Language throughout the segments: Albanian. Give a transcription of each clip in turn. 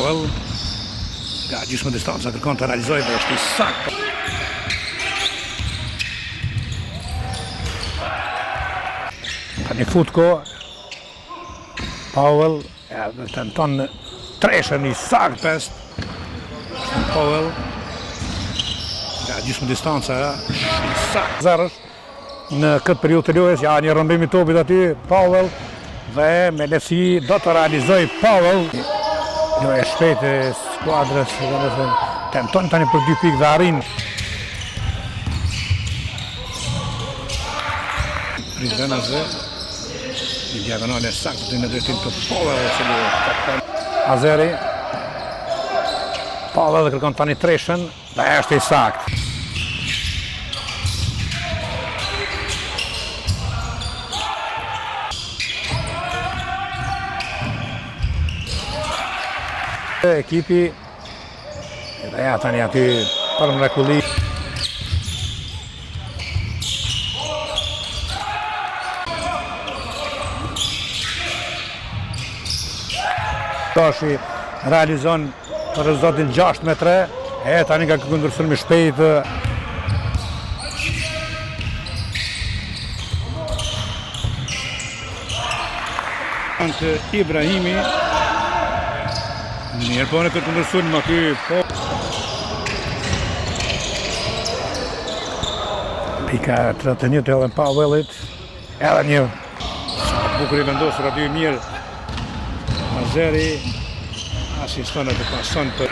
Pavel nga gjysmë distanca kërkon të realizojë dhe është i saktë. Tani Futko, Pavel edhe tenton treshën i saktë pest. Pavel nga gjysmë distanca i saktë. Zarësh në këtë periudhë të lojës, ja një rëmbim i topit aty, Pavel dhe me lehtësi do të realizojë Pavel. Jo e shpejtë e skuadrës, tenton tani për 2 pikë dhe arrin. Prizren Azhe, një diagonale saktë në drejtim të Pavel. Azeri, Pavel dhe kërkon tani treshën dhe është i saktë. Ekipi edhe ja tani aty për mrekulli. Tashi realizon për rezultatin 6-3, tani ka kundërshtuar më shpejt. Ante Ibrahimi mirë po në këtë kundërshtuar më ky po. Pika 31 të edhe Pavelit, edhe një bukur i vendosur aty mirë. Azeri asiston të pason për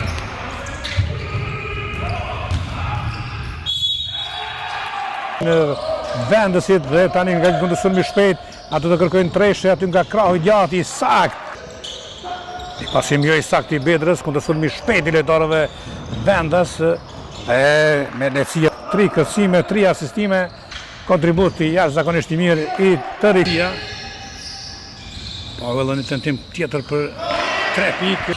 në vendësit dhe tani nga kundërshtuar më shpejt, ato të kërkojnë treshë aty nga krahu i gjatë i saktë. I pasim jo i saktë i Bedrës, kundërshtuar më shpejt i lojtarëve vendas dhe me lehtësi 3 kërcime, 3 asistime, kontribut i jashtëzakonisht i mirë i të rria. Pavel në tentim tjetër për 3 pikë.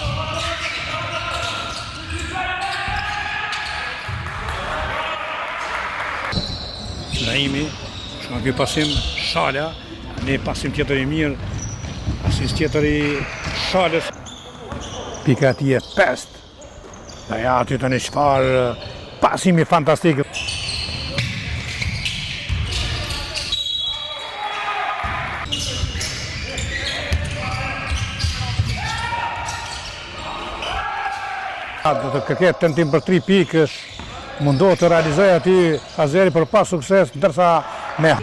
Naimi, shumë ky pasim Shala, një pasim tjetër i mirë, asist tjetër i Shalës. Pika ati e 5. Dhe ja aty të një çfarë pasimi fantastik. Do të kërket tentim për 3 pikësh, mundohet të realizoj aty Azeri për pas sukses, ndërsa me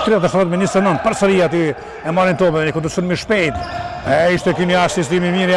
37 me 29 përsëri aty e marrin topën, e kundërshtuar më shpejt. Ishte ky një asistim i mirë.